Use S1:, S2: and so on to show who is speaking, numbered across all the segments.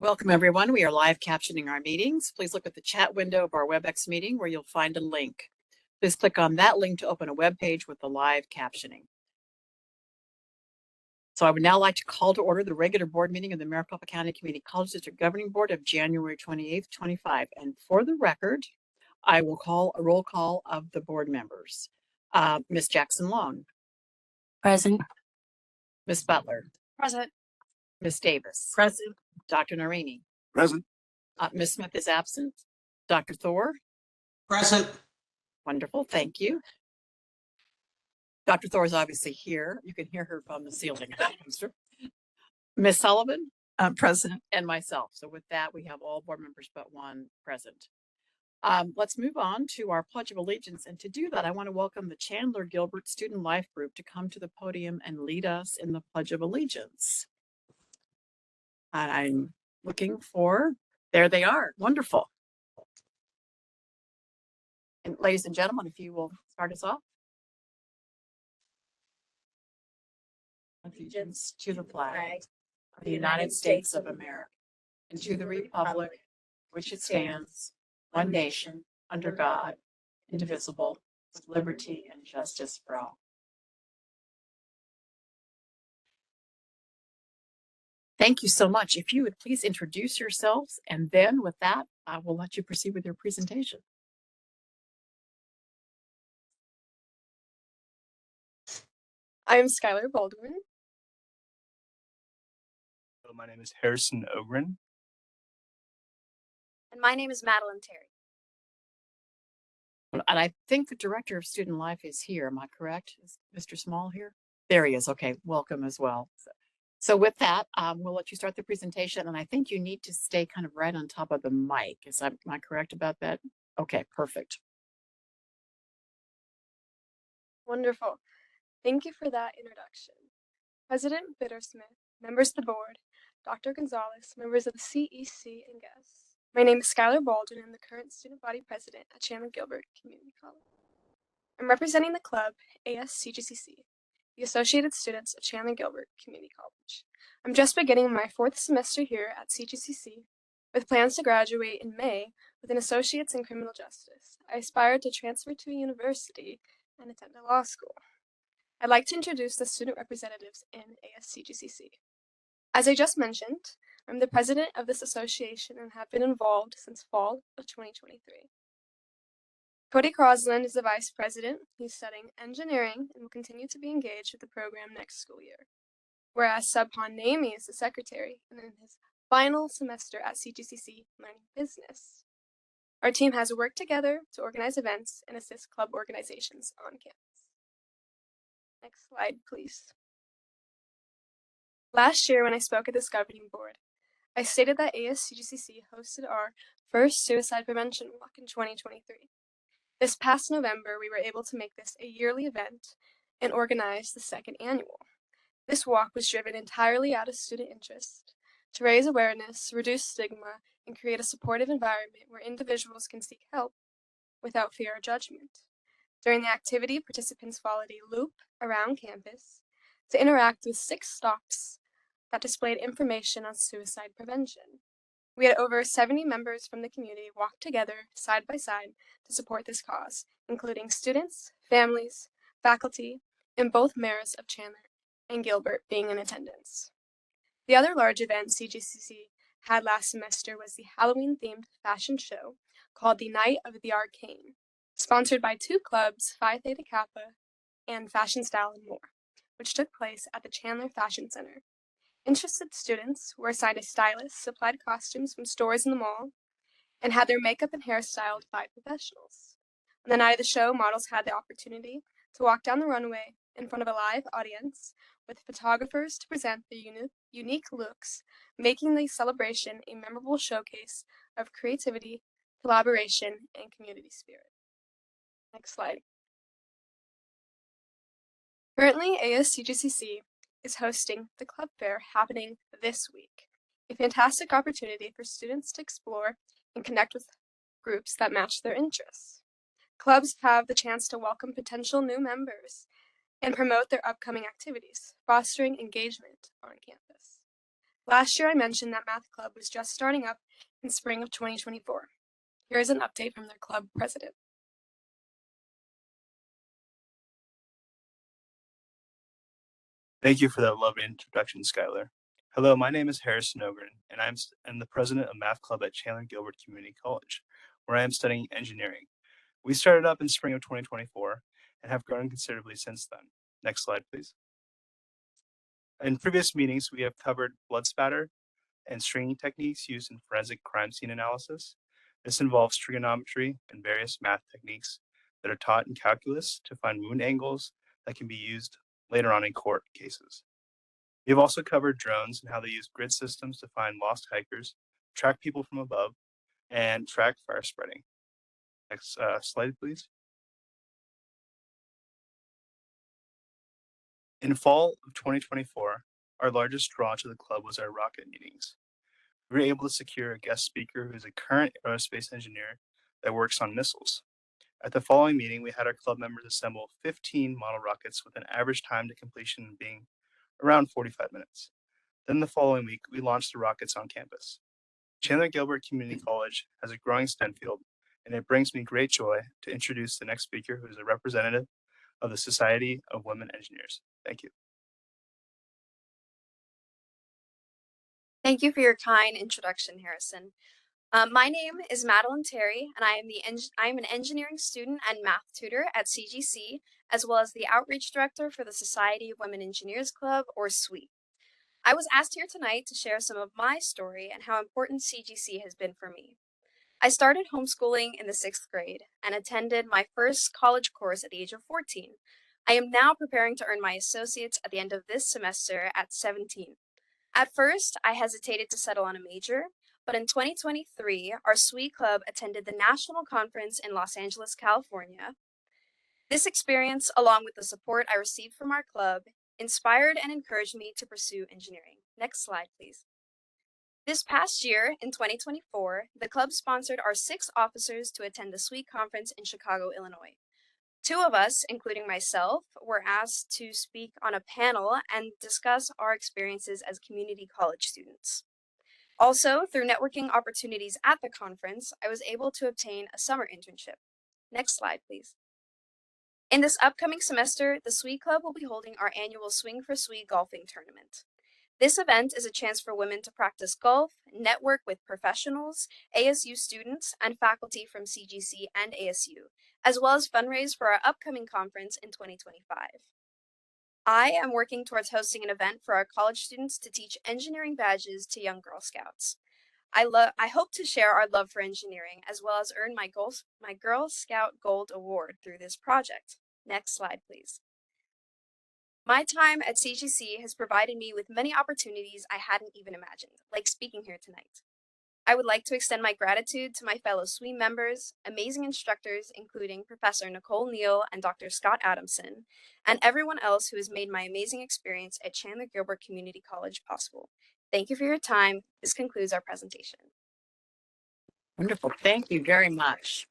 S1: Welcome, everyone. We are live captioning our meetings. Please look at the chat window of our WebEx meeting where you'll find a link. Please click on that link to open a web page with the live captioning. So I would now like to call to order the regular board meeting of the Maricopa County Community College District Governing Board of January 28th, 25. And for the record, I will call a roll call of the board members. Ms. Jackson Long.
S2: Present.
S1: Ms. Butler.
S2: Present.
S1: Ms. Davis.
S2: Present.
S1: Dr. Narini.
S3: Present.
S1: Ms. Smith is absent. Dr. Thor.
S3: Present.
S1: Wonderful, thank you. Dr. Thor is obviously here. You can hear her from the ceiling. Ms. Sullivan.
S2: Present.
S1: And myself. So with that, we have all board members but one present. Let's move on to our Pledge of Allegiance. And to do that, I want to welcome the Chandler Gilbert Student Life Group to come to the podium and lead us in the Pledge of Allegiance. I'm looking for, there they are. Wonderful. And ladies and gentlemen, if you will start us off. Allegiance to the flag of the United States of America and to the republic which it stands, one nation, under God, indivisible, with liberty and justice for all. Thank you so much. If you would please introduce yourselves, and then with that, I will let you proceed with your presentation.
S4: I'm Skylar Baldwin.
S5: Hello, my name is Harrison Ogren.
S6: And my name is Madeline Terry.
S1: And I think the Director of Student Life is here. Am I correct? Is Mr. Small here? There he is. Okay, welcome as well. So with that, we'll let you start the presentation. And I think you need to stay kind of right on top of the mic. Am I correct about that? Okay, perfect.
S4: Wonderful. Thank you for that introduction. President Bittersmith, members of the board, Dr. Gonzalez, members of the CEC, and guests. My name is Skylar Baldwin. I'm the current student body president at Chandler Gilbert Community College. I'm representing the club ASCGCC, the Associated Students of Chandler Gilbert Community College. I'm just beginning my 4th semester here at CGCC with plans to graduate in May with an associate's in criminal justice. I aspire to transfer to a university and attend a law school. I'd like to introduce the student representatives in ASCGCC. As I just mentioned, I'm the president of this association and have been involved since fall of 2023. Cody Crosland is the vice president. He's studying engineering and will continue to be engaged with the program next school year. Whereas Subhan Naimi is the secretary and in his final semester at CGCC learning business. Our team has worked together to organize events and assist club organizations on campus. Next slide, please. Last year when I spoke at this governing board, I stated that ASCGCC hosted our first suicide prevention walk in 2023. This past November, we were able to make this a yearly event and organize the 2nd annual. This walk was driven entirely out of student interest to raise awareness, reduce stigma, and create a supportive environment where individuals can seek help without fear or judgment. During the activity, participants followed a loop around campus to interact with 6 stops that displayed information on suicide prevention. We had over 70 members from the community walk together side by side to support this cause, including students, families, faculty, and both mayors of Chandler and Gilbert being in attendance. The other large event CGCC had last semester was the Halloween-themed fashion show called the Night of the Arcane, sponsored by 2 clubs, Phi Theta Kappa and Fashion Style and More, which took place at the Chandler Fashion Center. Interested students were assigned a stylist, supplied costumes from stores in the mall, and had their makeup and hair styled by professionals. On the night of the show, models had the opportunity to walk down the runway in front of a live audience with photographers to present their unique looks, making the celebration a memorable showcase of creativity, collaboration, and community spirit. Next slide. Currently, ASCGCC is hosting the Club Fair happening this week, a fantastic opportunity for students to explore and connect with groups that match their interests. Clubs have the chance to welcome potential new members and promote their upcoming activities, fostering engagement on campus. Last year, I mentioned that Math Club was just starting up in spring of 2024. Here is an update from their club president.
S5: Thank you for that lovely introduction, Skylar. Hello, my name is Harrison Ogren, and I'm the president of Math Club at Chandler Gilbert Community College, where I am studying engineering. We started up in spring of 2024 and have grown considerably since then. Next slide, please. In previous meetings, we have covered blood spatter and stringing techniques used in forensic crime scene analysis. This involves trigonometry and various math techniques that are taught in calculus to find wound angles that can be used later on in court cases. We have also covered drones and how they use grid systems to find lost hikers, track people from above, and track fire spreading. Next slide, please. In fall of 2024, our largest draw to the club was our rocket meetings. We were able to secure a guest speaker who is a current aerospace engineer that works on missiles. At the following meeting, we had our club members assemble 15 model rockets with an average time to completion being around 45 minutes. Then the following week, we launched the rockets on campus. Chandler Gilbert Community College has a growing STEM field, and it brings me great joy to introduce the next speaker, who is a representative of the Society of Women Engineers. Thank you.
S3: Thank you for your kind introduction, Harrison. My name is Madeline Terry, and I am an engineering student and math tutor at CGC, as well as the outreach director for the Society of Women Engineers Club, or SWEET. I was asked here tonight to share some of my story and how important CGC has been for me. I started homeschooling in the 6th grade and attended my first college course at the age of 14. I am now preparing to earn my associates at the end of this semester at 17. At first, I hesitated to settle on a major, but in 2023, our SWEET Club attended the national conference in Los Angeles, California. This experience, along with the support I received from our club, inspired and encouraged me to pursue engineering. Next slide, please. This past year, in 2024, the club sponsored our 6 officers to attend the SWEET conference in Chicago, Illinois. 2 of us, including myself, were asked to speak on a panel and discuss our experiences as community college students. Also, through networking opportunities at the conference, I was able to obtain a summer internship. Next slide, please. In this upcoming semester, the SWEET Club will be holding our annual Swing for SWEET golfing tournament. This event is a chance for women to practice golf, network with professionals, ASU students, and faculty from CGC and ASU, as well as fundraise for our upcoming conference in 2025. I am working towards hosting an event for our college students to teach engineering badges to young Girl Scouts. I hope to share our love for engineering, as well as earn my Girl Scout Gold Award through this project. Next slide, please. My time at CGC has provided me with many opportunities I hadn't even imagined, like speaking here tonight. I would like to extend my gratitude to my fellow SWEET members, amazing instructors, including Professor Nicole Neal and Dr. Scott Adamson, and everyone else who has made my amazing experience at Chandler Gilbert Community College possible. Thank you for your time. This concludes our presentation.
S1: Wonderful. Thank you very much.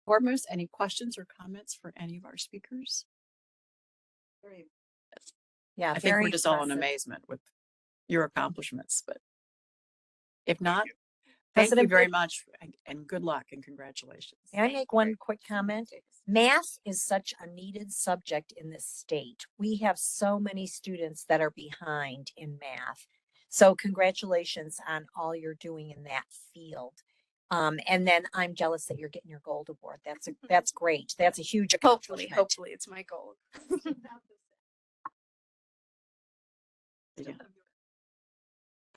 S1: Board members, any questions or comments for any of our speakers?
S2: Yeah,
S1: I think we're
S2: very
S1: just all in
S2: impressive.
S1: amazement with your accomplishments, but if not,
S5: you.
S1: thank you
S2: President
S1: very
S2: Bush-
S1: much and good luck and congratulations.
S2: May I make one quick comment? Math is such a needed subject in this state. We have so many students that are behind in math. So congratulations on all you're doing in that field. And then I'm jealous that you're getting your gold award. That's great. That's a huge accomplishment.
S4: Hopefully it's my goal.
S1: Yeah.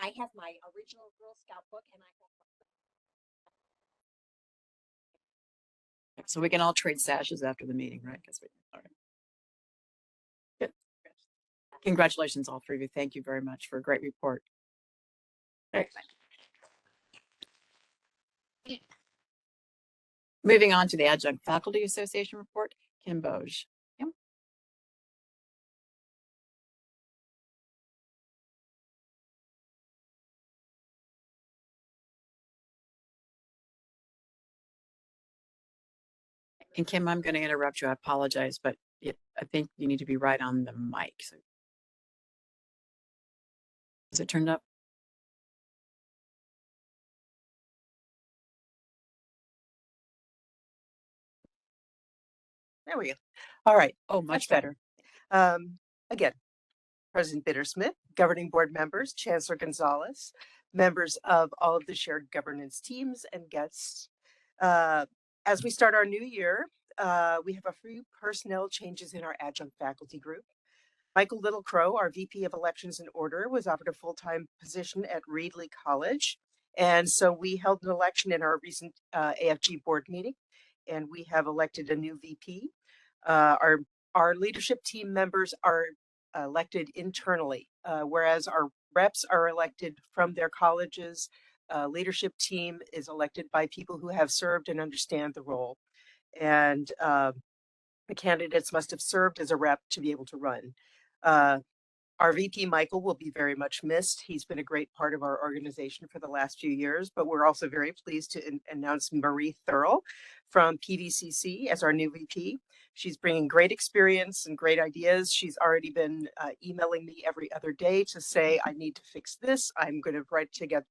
S2: I have my original Girl Scout book and I have
S1: So we can all trade sashes after the meeting, right? All right. Good. Congratulations, all 3 of you. Thank you very much for a great report. All right. Moving on to the Adjunct Faculty Association report, Kim Boge. Kim? And Kim, I'm going to interrupt you. I apologize, but I think you need to be right on the mic. So Is it turned up?
S6: There we go. All right,
S1: Oh,
S6: much
S1: much
S6: better. Again, President Bittersmith, governing board members, Chancellor Gonzalez, members of all of the shared governance teams and guests. As we start our new year, we have a few personnel changes in our adjunct faculty group. Michael Littlecrow, our VP of Elections and Order, was offered a full-time position at Reedley College. And so we held an election in our recent AFG board meeting, and we have elected a new VP. Our leadership team members are elected internally, whereas our reps are elected from their colleges. Leadership team is elected by people who have served and understand the role. And the candidates must have served as a rep to be able to run. Our VP, Michael, will be very much missed. He's been a great part of our organization for the last few years, but we're also very pleased to announce Marie Thurl from PVCC as our new VP. She's bringing great experience and great ideas. She's already been emailing me every other day to say, I need to fix this. I'm going to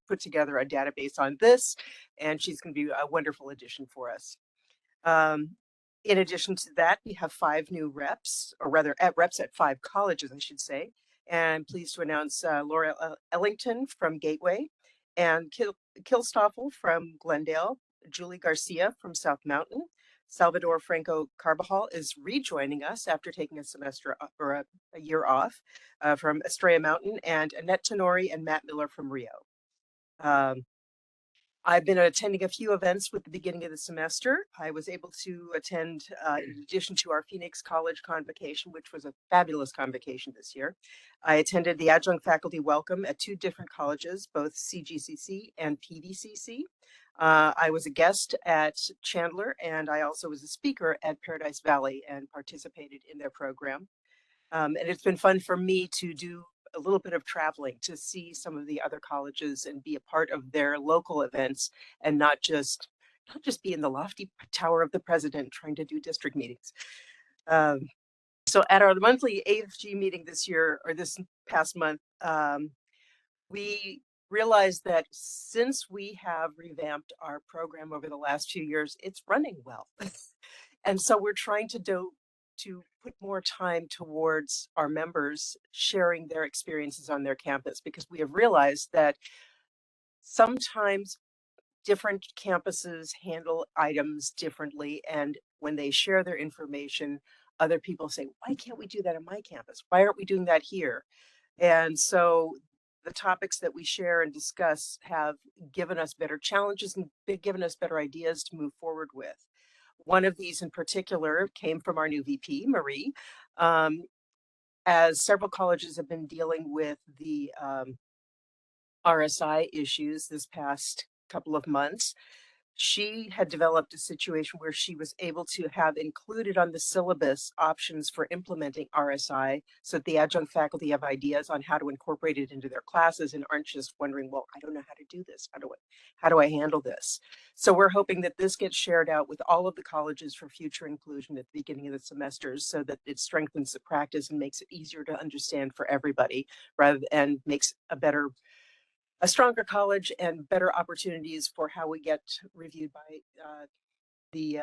S6: put together a database on this, and she's going to be a wonderful addition for us. In addition to that, we have 5 new reps, or rather reps at 5 colleges, I should say. And I'm pleased to announce Laura Ellington from Gateway, and Kilstoffel from Glendale, Julie Garcia from South Mountain. Salvador Franco Carbajal is rejoining us after taking a semester or a year off from Estrella Mountain, and Annette Tenori and Matt Miller from Rio. I've been attending a few events with the beginning of the semester. I was able to attend, in addition to our Phoenix College convocation, which was a fabulous convocation this year. I attended the adjunct faculty welcome at 2 different colleges, both CGCC and PVCC. I was a guest at Chandler, and I also was a speaker at Paradise Valley and participated in their program. And it's been fun for me to do a little bit of traveling to see some of the other colleges and be a part of their local events, and not just be in the lofty tower of the president trying to do district meetings. So at our monthly AFG meeting this year, or this past month, we realized that since we have revamped our program over the last few years, it's running well. And so we're trying to put more time towards our members sharing their experiences on their campus, because we have realized that sometimes different campuses handle items differently. And when they share their information, other people say, why can't we do that on my campus? Why aren't we doing that here? And so the topics that we share and discuss have given us better challenges and given us better ideas to move forward with. One of these in particular came from our new VP, Marie. As several colleges have been dealing with the RSI issues this past couple of months, she had developed a situation where she was able to have included on the syllabus options for implementing RSI, so that the adjunct faculty have ideas on how to incorporate it into their classes and aren't just wondering, well, I don't know how to do this. How do I handle this? So we're hoping that this gets shared out with all of the colleges for future inclusion at the beginning of the semesters, so that it strengthens the practice and makes it easier to understand for everybody, and makes a stronger college and better opportunities for how we get reviewed by the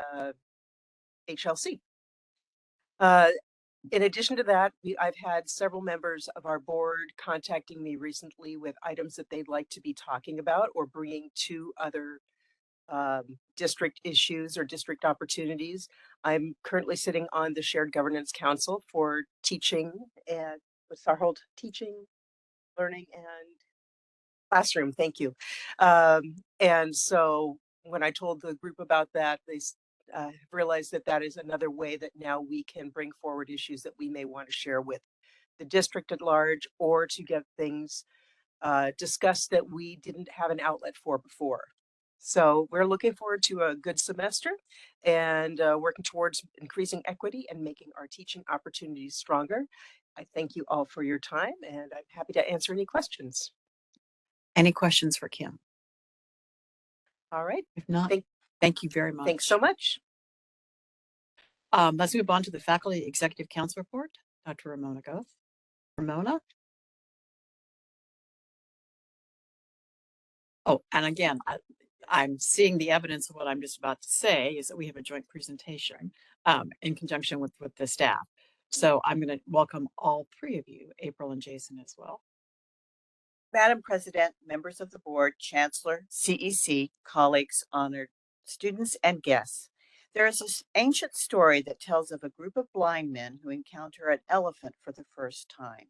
S6: HLC. In addition to that, I've had several members of our board contacting me recently with items that they'd like to be talking about or bringing to other district issues or district opportunities. I'm currently sitting on the Shared Governance Council for teaching and teaching, learning, and classroom. Thank you. And so when I told the group about that, they realized that that is another way that now we can bring forward issues that we may want to share with the district at large, or to get things discussed that we didn't have an outlet for before. So we're looking forward to a good semester and working towards increasing equity and making our teaching opportunities stronger. I thank you all for your time, and I'm happy to answer any questions.
S1: Any questions for Kim?
S6: All right.
S1: If not, thank you very much.
S6: Thanks so much.
S1: Let's move on to the Faculty Executive Council report. Dr. Ramona Goth. Ramona? Oh, and again, I'm seeing the evidence of what I'm just about to say is that we have a joint presentation in conjunction with the staff. So I'm going to welcome all three of you, April and Jason as well.
S7: Madam President, members of the board, Chancellor, CEC, colleagues, honored students, and guests. There is this ancient story that tells of a group of blind men who encounter an elephant for the first time.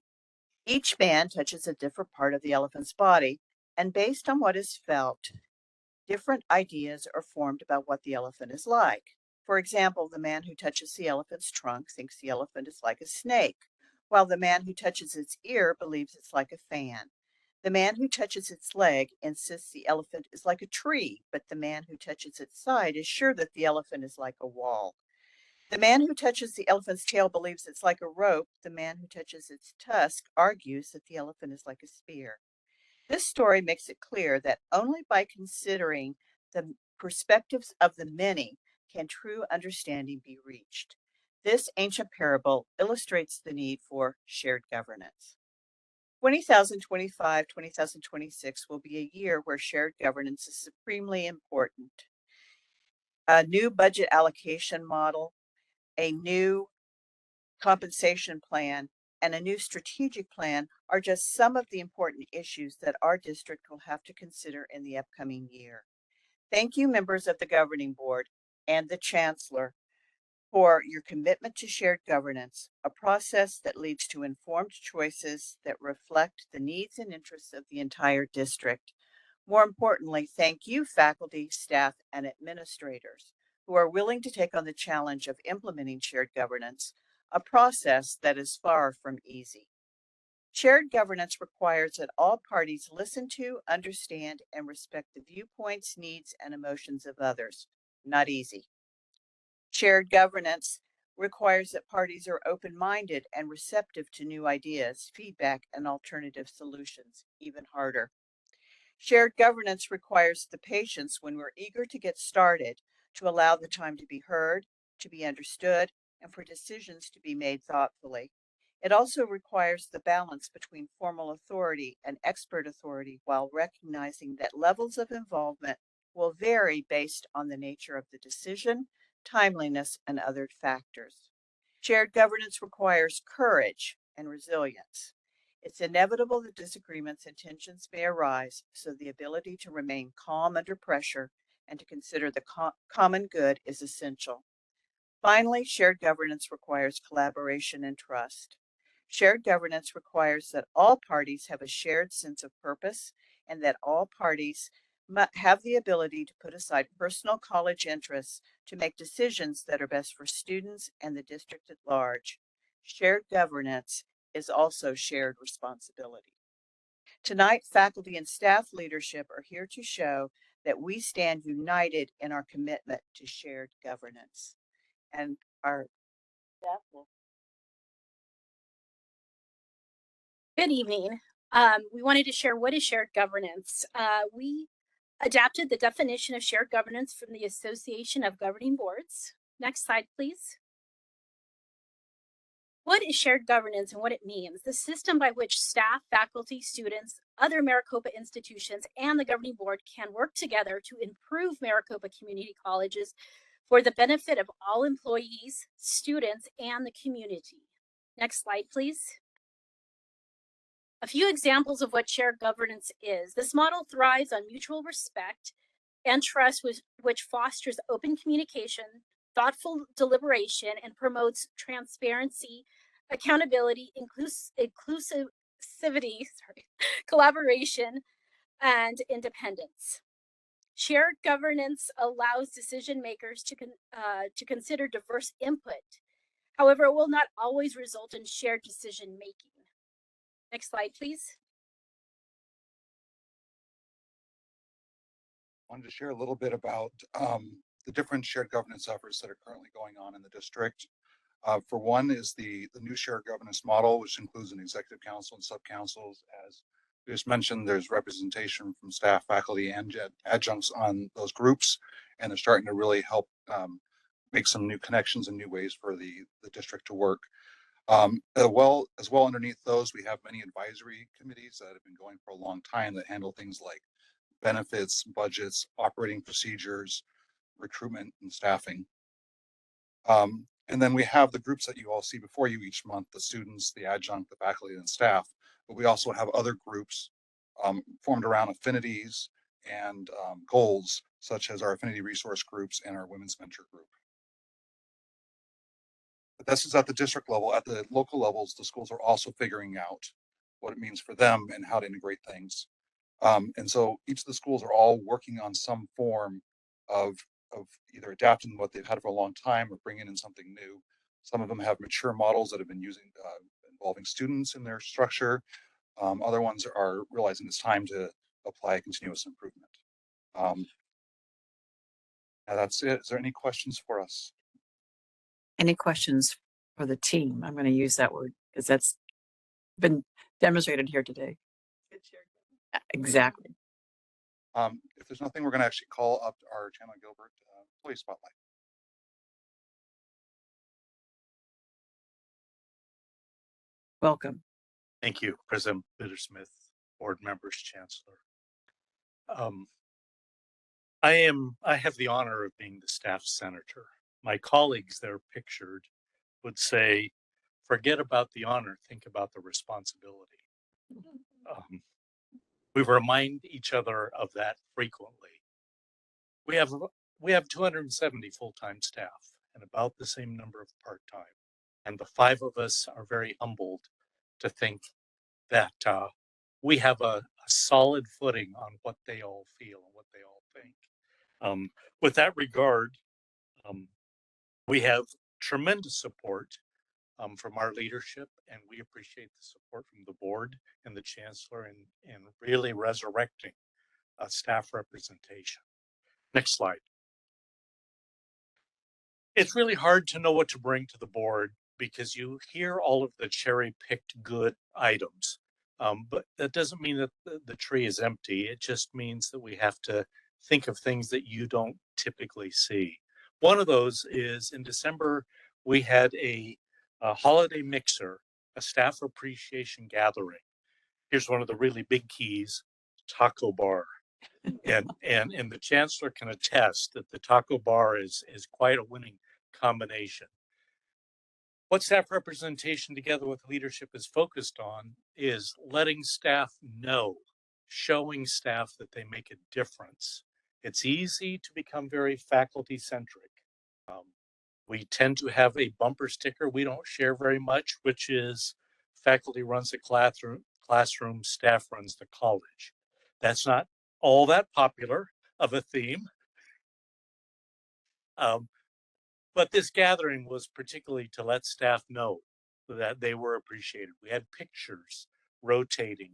S7: Each man touches a different part of the elephant's body, and based on what is felt, different ideas are formed about what the elephant is like. For example, the man who touches the elephant's trunk thinks the elephant is like a snake, while the man who touches its ear believes it's like a fan. The man who touches its leg insists the elephant is like a tree, but the man who touches its side is sure that the elephant is like a wall. The man who touches the elephant's tail believes it's like a rope. The man who touches its tusk argues that the elephant is like a spear. This story makes it clear that only by considering the perspectives of the many can true understanding be reached. This ancient parable illustrates the need for shared governance. 2025, 2026 will be a year where shared governance is supremely important. A new budget allocation model, a new compensation plan, and a new strategic plan are just some of the important issues that our district will have to consider in the upcoming year. Thank you, members of the governing board and the chancellor, for your commitment to shared governance, a process that leads to informed choices that reflect the needs and interests of the entire district. More importantly, thank you, faculty, staff, and administrators who are willing to take on the challenge of implementing shared governance, a process that is far from easy. Shared governance requires that all parties listen to, understand, and respect the viewpoints, needs, and emotions of others. Not easy. Shared governance requires that parties are open-minded and receptive to new ideas, feedback, and alternative solutions. Even harder. Shared governance requires the patience when we're eager to get started, to allow the time to be heard, to be understood, and for decisions to be made thoughtfully. It also requires the balance between formal authority and expert authority while recognizing that levels of involvement will vary based on the nature of the decision, timeliness, and other factors. Shared governance requires courage and resilience. It's inevitable that disagreements and tensions may arise, so the ability to remain calm under pressure and to consider the common good is essential. Finally, shared governance requires collaboration and trust. Shared governance requires that all parties have a shared sense of purpose and that all parties have the ability to put aside personal college interests to make decisions that are best for students and the district at large. Shared governance is also shared responsibility. Tonight, faculty and staff leadership are here to show that we stand united in our commitment to shared governance. And our staff will.
S8: Good evening. We wanted to share what is shared governance. We adapted the definition of shared governance from the Association of Governing Boards. Next slide, please. What is shared governance and what it means? The system by which staff, faculty, students, other Maricopa institutions, and the governing board can work together to improve Maricopa Community Colleges for the benefit of all employees, students, and the community. Next slide, please. A few examples of what shared governance is. This model thrives on mutual respect and trust, which fosters open communication, thoughtful deliberation, and promotes transparency, accountability, inclusivity, collaboration, and independence. Shared governance allows decision makers to consider diverse input. However, it will not always result in shared decision making. Next slide, please.
S9: Wanted to share a little bit about the different shared governance efforts that are currently going on in the district. For one is the new shared governance model, which includes an executive council and sub-councils. As we just mentioned, there's representation from staff, faculty, and adjuncts on those groups, and they're starting to really help make some new connections and new ways for the district to work. As well underneath those, we have many advisory committees that have been going for a long time that handle things like benefits, budgets, operating procedures, recruitment and staffing. And then we have the groups that you all see before you each month, the students, the adjunct, the faculty and staff, but we also have other groups formed around affinities and goals, such as our affinity resource groups and our women's mentor group. But this is at the district level. At the local levels, the schools are also figuring out what it means for them and how to integrate things. And so each of the schools are all working on some form of either adapting what they've had for a long time or bringing in something new. Some of them have mature models that have been using involving students in their structure. Other ones are realizing it's time to apply continuous improvement. And that's it. Is there any questions for us?
S1: Any questions for the team? I'm going to use that word because that's been demonstrated here today. Exactly.
S9: If there's nothing, we're going to actually call up our Chandler Gilbert employee spotlight.
S1: Welcome.
S10: Thank you, President Bittersmith, board members, Chancellor. I have the honor of being the staff senator. My colleagues there pictured would say, forget about the honor, think about the responsibility. We remind each other of that frequently. We have 270 full-time staff and about the same number of part-time. And the 5 of us are very humbled to think that we have a solid footing on what they all feel and what they all think. With that regard, we have tremendous support from our leadership, and we appreciate the support from the board and the chancellor in really resurrecting staff representation. Next slide. It's really hard to know what to bring to the board because you hear all of the cherry-picked good items. But that doesn't mean that the tree is empty. It just means that we have to think of things that you don't typically see. One of those is in December, we had a holiday mixer, a staff appreciation gathering. Here's one of the really big keys, taco bar. And the chancellor can attest that the taco bar is quite a winning combination. What staff representation together with leadership is focused on is letting staff know, showing staff that they make a difference. It's easy to become very faculty centric. We tend to have a bumper sticker we don't share very much, which is faculty runs the classroom, staff runs the college. That's not all that popular of a theme. But this gathering was particularly to let staff know that they were appreciated. We had pictures rotating,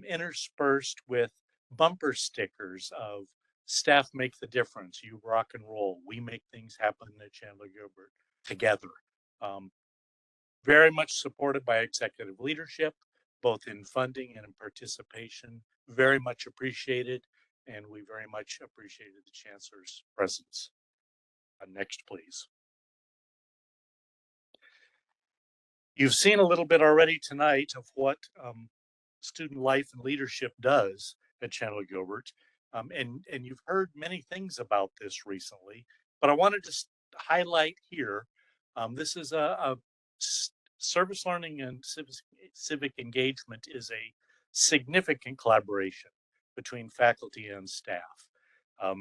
S10: interspersed with bumper stickers of staff make the difference, you rock and roll, we make things happen at Chandler Gilbert together. Very much supported by executive leadership, both in funding and in participation, very much appreciated, and we very much appreciated the chancellor's presence. Next, please. You've seen a little bit already tonight of what student life and leadership does at Chandler Gilbert. And you've heard many things about this recently, but I wanted to highlight here, this is a service learning and civic engagement is a significant collaboration between faculty and staff.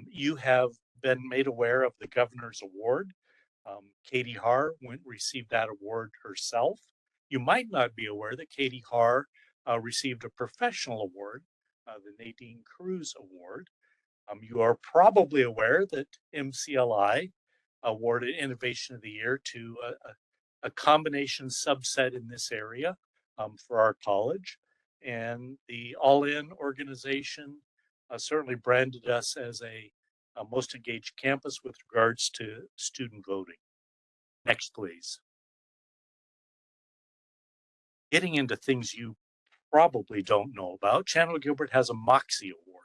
S10: You have been made aware of the Governor's Award. Katie Haar received that award herself. You might not be aware that Katie Haar received a professional award, the Nadine Cruz Award. You are probably aware that MCLI awarded Innovation of the Year to a combination subset in this area for our college. And the All In organization certainly branded us as a most engaged campus with regards to student voting. Next, please. Getting into things you probably don't know about, Chandler Gilbert has a Moxie Award.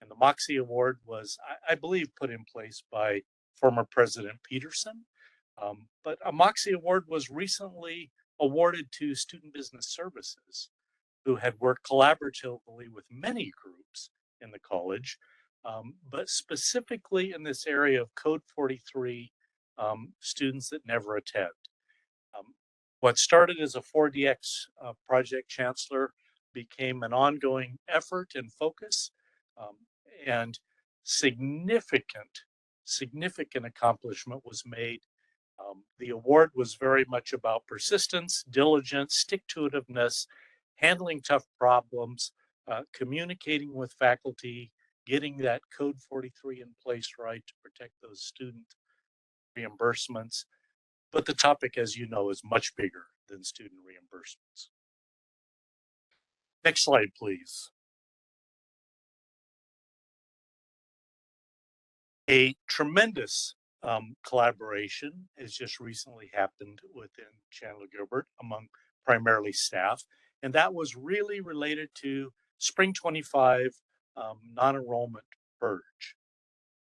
S10: And the Moxie Award was, I believe, put in place by former President Peterson. But a Moxie Award was recently awarded to Student Business Services, who had worked collaboratively with many groups in the college, but specifically in this area of Code 43 students that never attend. What started as a 4DX project, Chancellor, became an ongoing effort and focus, um, and significant, significant accomplishment was made. The award was very much about persistence, diligence, stick-to-itiveness, handling tough problems, communicating with faculty, getting that Code 43 in place right to protect those student reimbursements. But the topic, as you know, is much bigger than student reimbursements. Next slide, please. A tremendous collaboration has just recently happened within Chandler Gilbert among primarily staff, and that was really related to Spring 25 non-enrollment purge.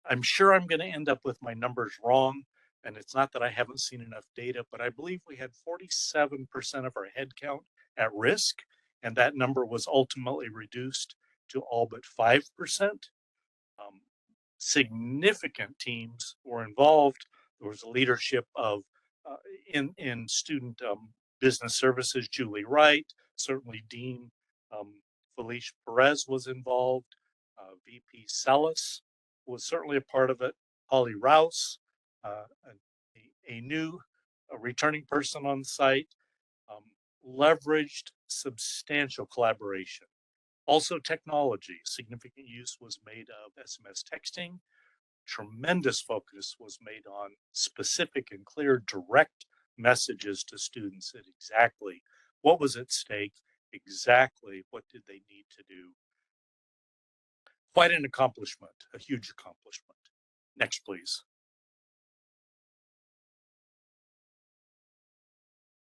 S10: I'm sure I'm going to end up with my numbers wrong, and it's not that I haven't seen enough data, but I believe we had 47% of our headcount at risk, and that number was ultimately reduced to all but 5%. Significant teams were involved. There was a leadership of in student business services, Julie Wright, certainly Dean Felicia Perez was involved. VP Sellis was certainly a part of it. Holly Rouse, a new returning person on site, leveraged substantial collaboration. Also technology, significant use was made of SMS texting. Tremendous focus was made on specific and clear direct messages to students at exactly what was at stake, exactly what did they need to do. Quite an accomplishment, a huge accomplishment. Next, please.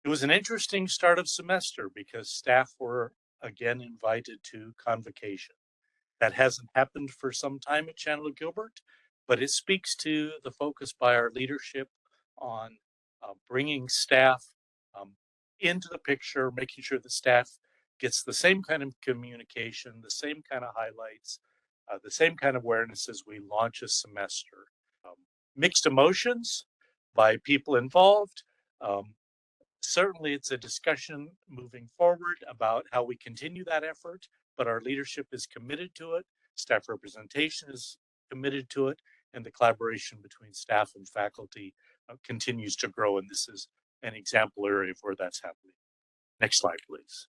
S10: It was an interesting start of semester because staff were again invited to convocation. That hasn't happened for some time at Chandler Gilbert, but it speaks to the focus by our leadership on bringing staff into the picture, making sure the staff gets the same kind of communication, the same kind of highlights, the same kind of awareness as we launch a semester. Mixed emotions by people involved. Certainly it's a discussion moving forward about how we continue that effort, but our leadership is committed to it. Staff representation is committed to it, and the collaboration between staff and faculty continues to grow. And this is an example area of where that's happening. Next slide, please.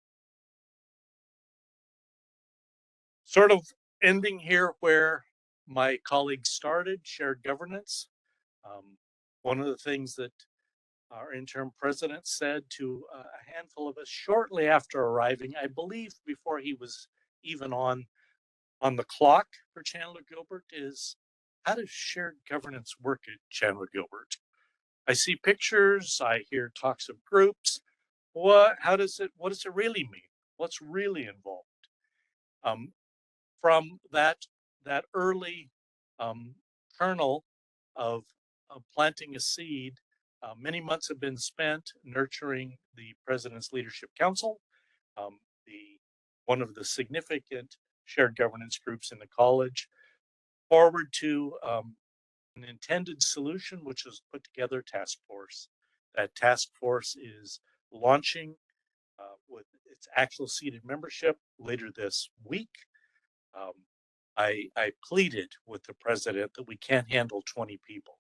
S10: Sort of ending here where my colleagues started, shared governance. One of the things that our interim president said to a handful of us shortly after arriving, I believe before he was even on the clock for Chandler Gilbert, is how does shared governance work at Chandler Gilbert? I see pictures, I hear talks of groups. What does it really mean? What's really involved? From that early kernel of planting a seed, many months have been spent nurturing the President's Leadership Council, one of the significant shared governance groups in the college, forward to an intended solution, which was put together a task force. That task force is launching with its actual seated membership later this week. I pleaded with the president that we can't handle 20 people.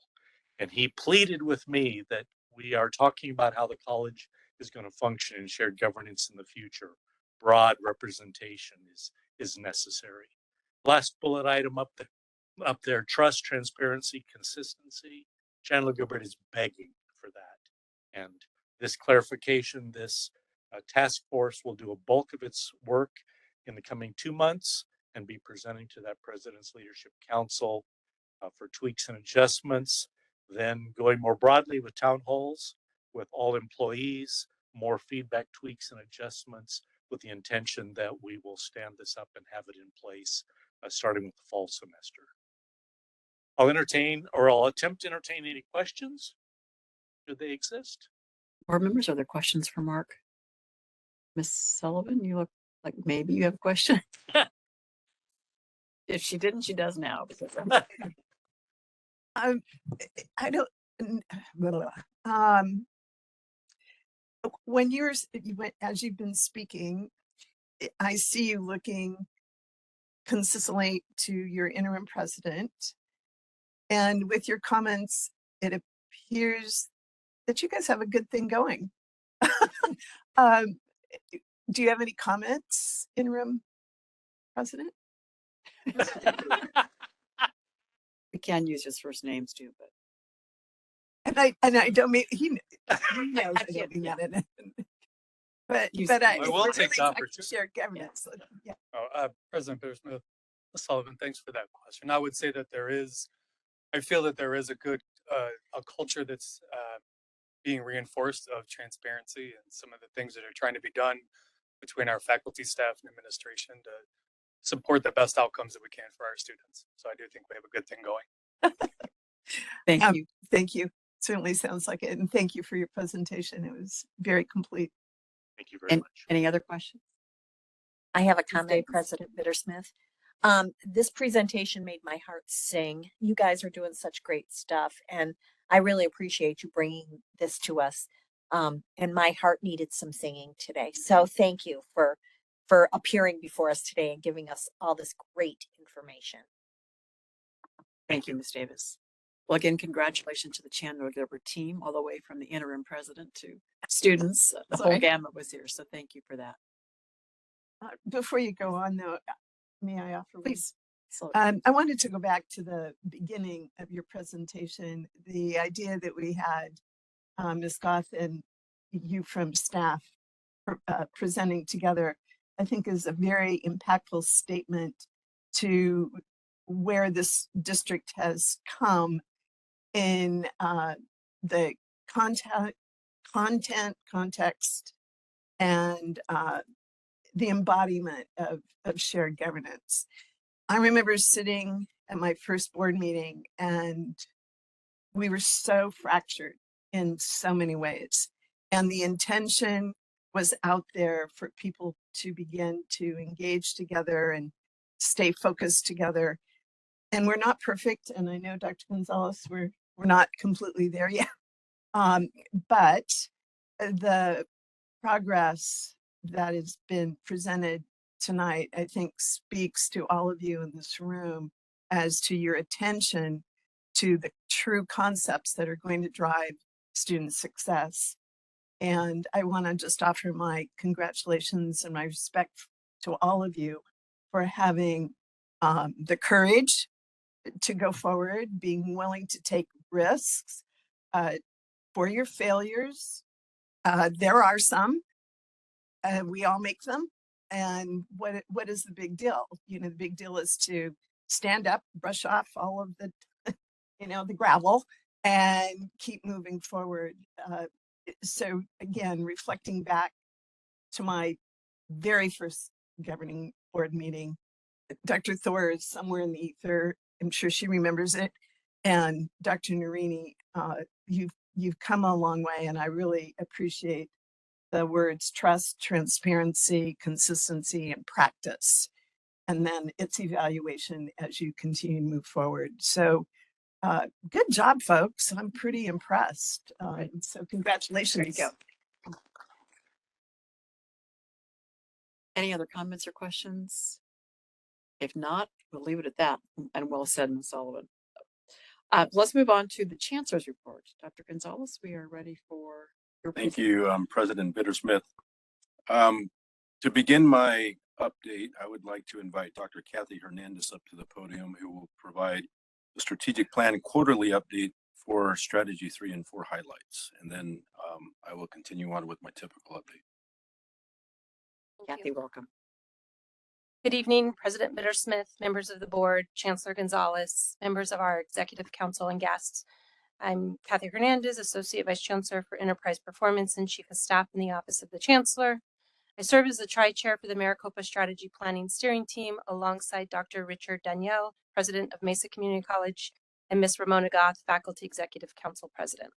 S10: And he pleaded with me that we are talking about how the college is going to function in shared governance in the future. Broad representation is necessary. Last bullet item up there, trust, transparency, consistency. Chandler Gilbert is begging for that. And this clarification, this task force will do a bulk of its work in the coming 2 months and be presenting to that President's Leadership Council for tweaks and adjustments. Then going more broadly with town halls, with all employees, more feedback, tweaks, and adjustments with the intention that we will stand this up and have it in place starting with the fall semester. I'll attempt to entertain any questions. Do they exist?
S1: Board members, are there questions for Mark? Miss Sullivan, you look like maybe you have a question. If she didn't, she does now. Because
S11: Um, I don't, blah, blah, blah. When as you've been speaking, I see you looking consistently to your interim president. And with your comments, it appears that you guys have a good thing going. um, do you have any comments, interim president?
S1: we can use his first names too, but
S11: And I don't mean he knows I
S1: can't-
S11: don't mean
S1: yeah.
S11: that but
S1: You
S11: but I
S1: I
S10: will
S11: we're
S10: take the
S11: really talking
S10: opportunity.
S11: shared governance. So, yeah.
S12: President Bittersmith, Sullivan, thanks for that question. I would say that I feel that there is a good, a culture that's being reinforced of transparency and some of the things that are trying to be done between our faculty, staff, and administration to support the best outcomes that we can for our students. So I do think we have a good thing going.
S1: thank you.
S11: Thank you. Certainly sounds like it. And thank you for your presentation. It was very complete.
S10: Thank you very much.
S1: Any other questions?
S2: I have a
S1: Ms.
S2: comment,
S1: Davis?
S2: President Bittersmith. This presentation made my heart sing. You guys are doing such great stuff, and I really appreciate you bringing this to us. And my heart needed some singing today. So thank you for appearing before us today and giving us all this great information.
S1: Thank you, Ms. Davis. Well, again, congratulations to the Chandler Gilbert team, all the way from the interim president to students. The whole
S11: Sorry.
S1: gamut was here. So thank you for that.
S11: Before you go on, though, may I offer one?
S1: Please. So,
S11: I wanted to go back to the beginning of your presentation. The idea that we had Ms. Goth and you from staff presenting together, I think is a very impactful statement to where this district has come in the content, context, and the embodiment of shared governance. I remember sitting at my first board meeting and we were so fractured in so many ways. And the intention was out there for people to begin to engage together and stay focused together. And we're not perfect. And I know Dr. Gonzalez, we're not completely there yet. But the progress that has been presented tonight, I think speaks to all of you in this room as to your attention to the true concepts that are going to drive student success. And I want to just offer my congratulations and my respect to all of you for having the courage to go forward, being willing to take risks for your failures. There are some. We all make them. And what is the big deal? You know, the big deal is to stand up, brush off all of the, the gravel and keep moving forward. So again, reflecting back to my very first governing board meeting, Dr. Thor is somewhere in the ether. I'm sure she remembers it. And Dr. Narini, you've come a long way, and I really appreciate the words trust, transparency, consistency, and practice. And then its evaluation as you continue to move forward. So good job, folks. I'm pretty impressed. So congratulations.
S1: There you go. Any other comments or questions? If not, we'll leave it at that. And well said, Ms. Sullivan. Let's move on to the Chancellor's report. Dr. Gonzalez, we are ready for your
S13: Thank you, President Bittersmith. To begin my update, I would like to invite Dr. Kathy Hernandez up to the podium, who will provide the strategic plan quarterly update for strategy 3 and 4 highlights. And then I will continue on with my typical update.
S1: Kathy, welcome.
S14: Good evening, President Bittersmith, members of the board, Chancellor Gonzalez, members of our executive council and guests. I'm Kathy Hernandez, Associate Vice Chancellor for Enterprise Performance and Chief of Staff in the Office of the Chancellor. I serve as the Tri-Chair for the Maricopa Strategy Planning Steering Team alongside Dr. Richard Danielle, President of Mesa Community College, and Ms. Ramona Goth, Faculty Executive Council President.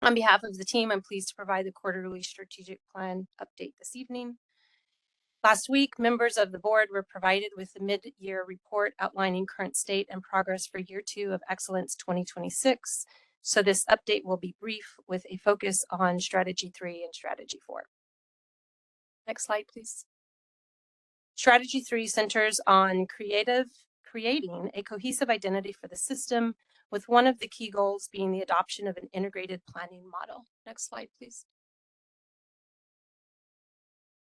S14: On behalf of the team, I'm pleased to provide the quarterly strategic plan update this evening. Last week, members of the board were provided with the mid-year report outlining current state and progress for year 2 of Excellence 2026. So this update will be brief with a focus on strategy 3 and strategy 4. Next slide, please. Strategy 3 centers on creating a cohesive identity for the system, with one of the key goals being the adoption of an integrated planning model. Next slide, please.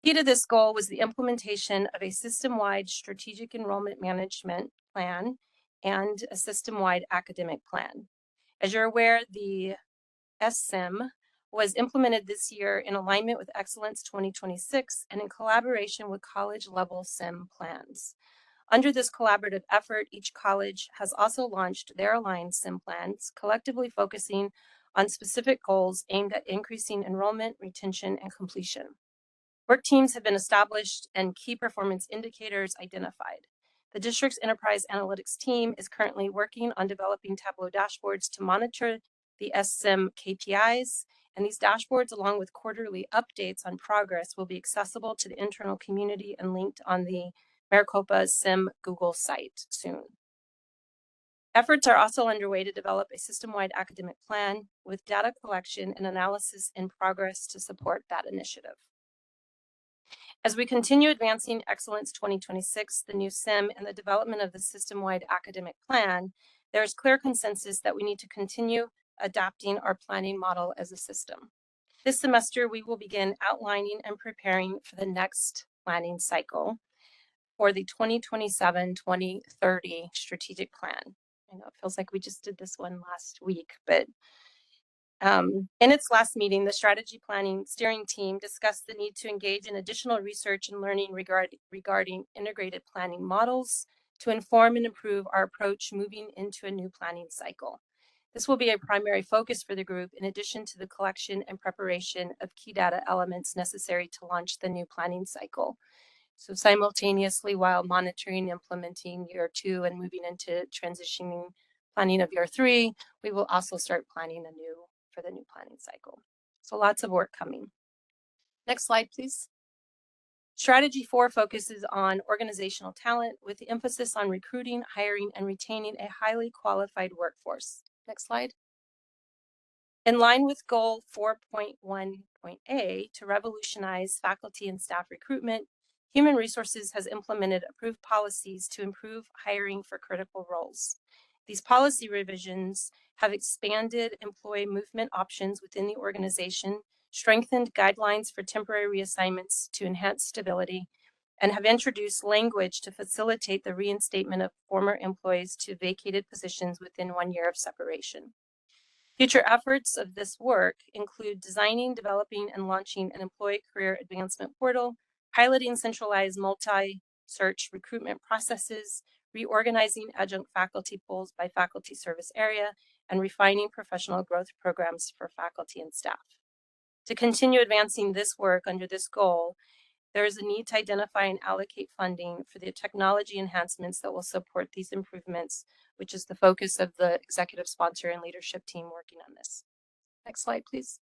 S14: Key to this goal was the implementation of a system-wide strategic enrollment management plan and a system-wide academic plan. As you're aware, the SSIM was implemented this year in alignment with Excellence 2026 and in collaboration with college-level SIM plans. Under this collaborative effort, each college has also launched their aligned SIM plans, collectively focusing on specific goals aimed at increasing enrollment, retention, and completion. Work teams have been established and key performance indicators identified. The district's enterprise analytics team is currently working on developing Tableau dashboards to monitor the SSIM KPIs, and these dashboards, along with quarterly updates on progress, will be accessible to the internal community and linked on the Maricopa SIM Google site soon. Efforts are also underway to develop a system-wide academic plan with data collection and analysis in progress to support that initiative. As we continue advancing Excellence 2026, the new SIM, and the development of the system-wide academic plan, there is clear consensus that we need to continue adapting our planning model as a system. This semester, we will begin outlining and preparing for the next planning cycle for the 2027-2030 strategic plan. I know it feels like we just did this one last week, but in its last meeting, the strategy planning steering team discussed the need to engage in additional research and learning regarding integrated planning models to inform and improve our approach moving into a new planning cycle. This will be a primary focus for the group, in addition to the collection and preparation of key data elements necessary to launch the new planning cycle. So simultaneously, while monitoring and implementing year 2 and moving into transitioning planning of year 3, we will also start planning anew for the new planning cycle. So lots of work coming. Next slide, please. Strategy 4 focuses on organizational talent with the emphasis on recruiting, hiring, and retaining a highly qualified workforce. Next slide. In line with goal 4.1.A to revolutionize faculty and staff recruitment, Human Resources has implemented approved policies to improve hiring for critical roles. These policy revisions have expanded employee movement options within the organization, strengthened guidelines for temporary reassignments to enhance stability, and have introduced language to facilitate the reinstatement of former employees to vacated positions within 1 year of separation. Future efforts of this work include designing, developing, and launching an employee career advancement portal, piloting centralized multi-search recruitment processes, reorganizing adjunct faculty pools by faculty service area, and refining professional growth programs for faculty and staff. To continue advancing this work under this goal, there is a need to identify and allocate funding for the technology enhancements that will support these improvements, which is the focus of the executive sponsor and leadership team working on this. Next slide, please.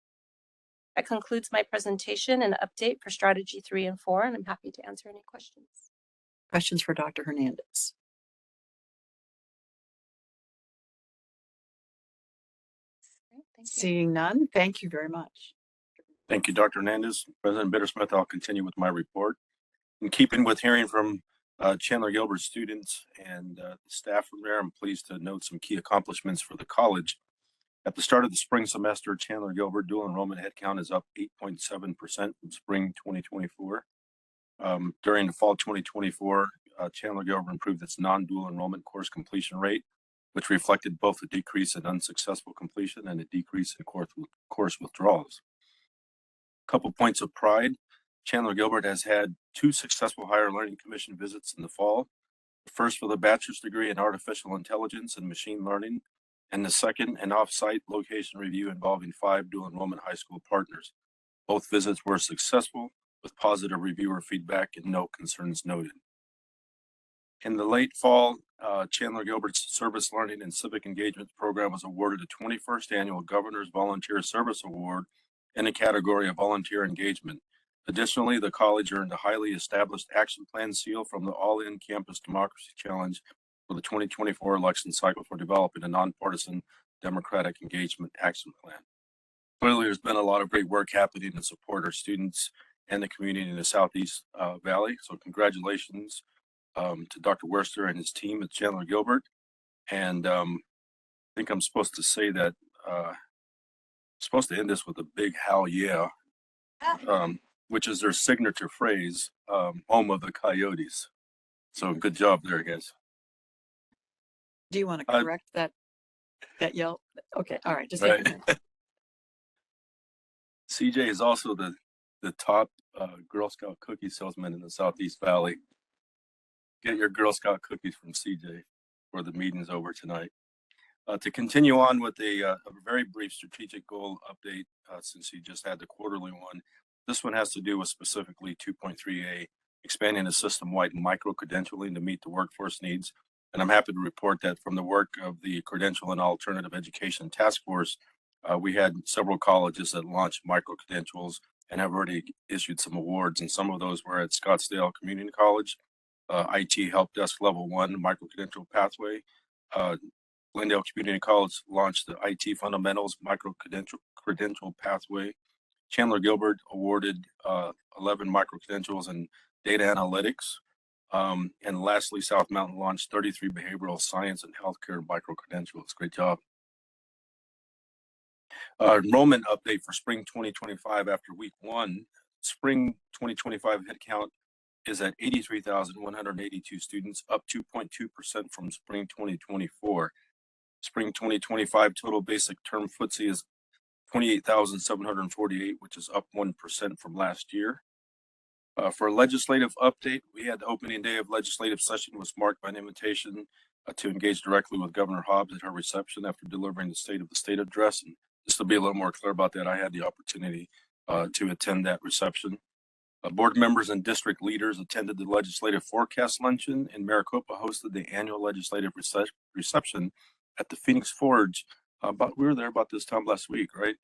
S14: That concludes my presentation and update for strategy 3 and 4, and I'm happy to answer any questions.
S1: Questions for Dr. Hernandez? Seeing none, thank you very much.
S13: Thank you, Dr. Hernandez. President Bittersmith, I'll continue with my report. In keeping with hearing from Chandler Gilbert students and staff from there, I'm pleased to note some key accomplishments for the college. At the start of the spring semester, Chandler Gilbert dual enrollment headcount is up 8.7% from spring 2024. During the fall 2024, Chandler Gilbert improved its non-dual enrollment course completion rate, which reflected both a decrease in unsuccessful completion and a decrease in course withdrawals. A couple points of pride. Chandler Gilbert has had 2 successful Higher Learning Commission visits in the fall. The first for the bachelor's degree in artificial intelligence and machine learning, and the second an off-site location review involving 5 dual enrollment high school partners. Both visits were successful with positive reviewer feedback and no concerns noted. In the late fall, Chandler Gilbert's Service Learning and Civic Engagement program was awarded a 21st Annual Governor's Volunteer Service Award in the category of volunteer engagement, Additionally, the college earned a highly established action plan seal from the All-In Campus Democracy Challenge for the 2024 election cycle for developing a nonpartisan democratic engagement action plan. Clearly, there's been a lot of great work happening to support our students and the community in the Southeast Valley. So congratulations to Dr. Worster and his team at Chandler Gilbert. And I think I'm supposed to say that, supposed to end this with a big hell yeah, which is their signature phrase, home of the Coyotes. So good job there, guys.
S1: Do you want to correct that yell? Okay, all right, just
S13: Right.
S1: take a minute.
S13: CJ is also the top Girl Scout cookie salesman in the Southeast Valley. Get your Girl Scout cookies from CJ before the meeting's over tonight. To continue on with a very brief strategic goal update, since you just had the quarterly one, this one has to do with specifically 2.3A, expanding the system-wide micro-credentialing to meet the workforce needs. And I'm happy to report that from the work of the Credential and Alternative Education Task Force, we had several colleges that launched micro-credentials and have already issued some awards. And some of those were at Scottsdale Community College, IT Help Desk Level 1 Micro-Credential Pathway. Glendale Community College launched the IT Fundamentals Micro-Credential Pathway. Chandler Gilbert awarded 11 micro-credentials in data analytics. And lastly, South Mountain launched 33 behavioral science and healthcare micro-credentials. Great job. Enrollment update for spring 2025 after week 1. Spring 2025 headcount is at 83,182 students, up 2.2% from spring 2024. Spring 2025 total basic term FTSE is 28,748, which is up 1% from last year. For a legislative update, we had the opening day of legislative session was marked by an invitation to engage directly with Governor Hobbs at her reception after delivering the State of the State address. And just to be a little more clear about that, I had the opportunity to attend that reception. Board members and district leaders attended the legislative forecast luncheon, and Maricopa hosted the annual legislative reception at the Phoenix Forge. We were there about this time last week, right?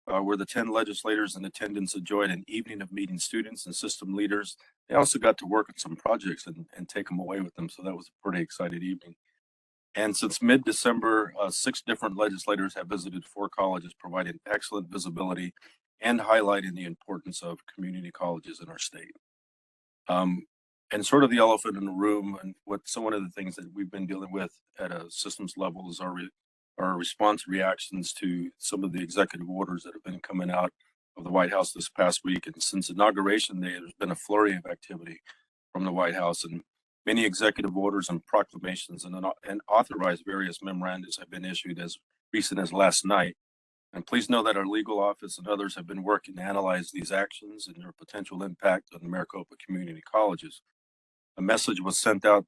S13: Where the 10 legislators in attendance enjoyed an evening of meeting students and system leaders. They also got to work on some projects and take them away with them. So that was a pretty exciting evening. And since mid-December, 6 different legislators have visited 4 colleges, providing excellent visibility and highlighting the importance of community colleges in our state. And sort of the elephant in the room, and one of the things that we've been dealing with at a systems level is our response reactions to some of the executive orders that have been coming out of the White House this past week. And since Inauguration Day, there's been a flurry of activity from the White House, and many executive orders and proclamations and authorized various memorandums have been issued as recent as last night. And please know that our legal office and others have been working to analyze these actions and their potential impact on the Maricopa community colleges. A message was sent out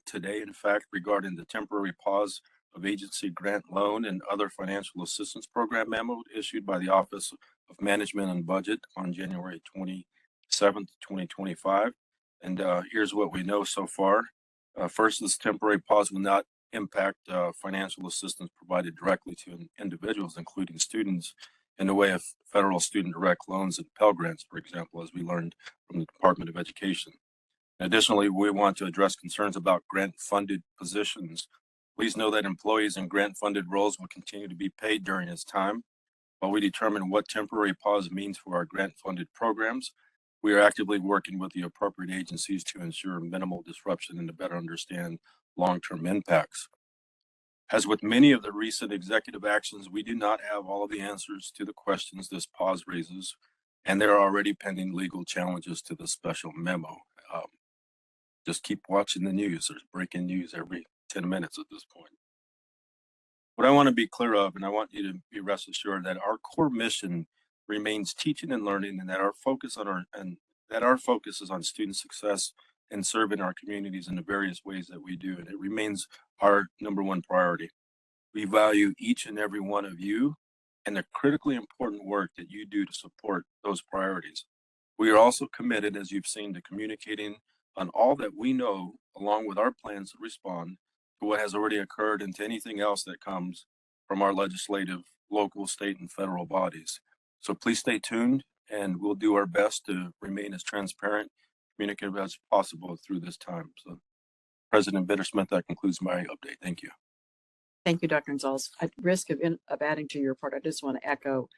S13: today, in fact, regarding the temporary pause of agency grant loan and other financial assistance program memo issued by the Office of Management and Budget on January 27th, 2025. And here's what we know so far. First, this temporary pause will not impact financial assistance provided directly to individuals, including students, in the way of federal student direct loans and Pell Grants, for example, as we learned from the Department of Education. Additionally, we want to address concerns about grant-funded positions. Please know that employees in grant-funded roles will continue to be paid during this time. While we determine what temporary pause means for our grant-funded programs, we are actively working with the appropriate agencies to ensure minimal disruption and to better understand long-term impacts. As with many of the recent executive actions, we do not have all of the answers to the questions this pause raises, and there are already pending legal challenges to the special memo. Just keep watching the news. There's breaking news every 10 minutes at this point. What I want to be clear of, and I want you to be rest assured that our core mission remains teaching and learning, and that our focus is on student success and serving our communities in the various ways that we do. And it remains our number one priority. We value each and every one of you and the critically important work that you do to support those priorities. We are also committed, as you've seen, to communicating on all that we know, along with our plans to respond to what has already occurred and to anything else that comes from our legislative, local, state, and federal bodies. So please stay tuned. and we'll do our best to remain as transparent, communicative as possible through this time. So President Bittersmith, that concludes my update. Thank you.
S1: Thank you, Dr. Gonzalez. At risk of adding to your report, I just want to echo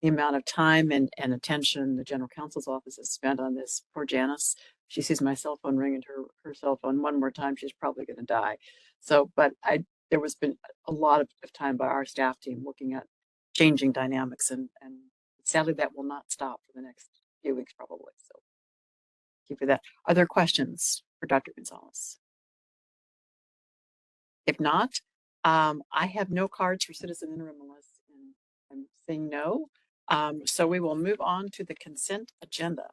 S1: the amount of time and attention the general counsel's office has spent on this. Poor Janice, she sees my cell phone ring and her cell phone one more time, she's probably going to die. So, but there was been a lot of time by our staff team looking at changing dynamics, and sadly that will not stop for the next few weeks probably. So thank you for that. Are there questions for Dr. Gonzalez? If not, I have no cards for citizen interim unless I'm saying no. So we will move on to the consent agenda.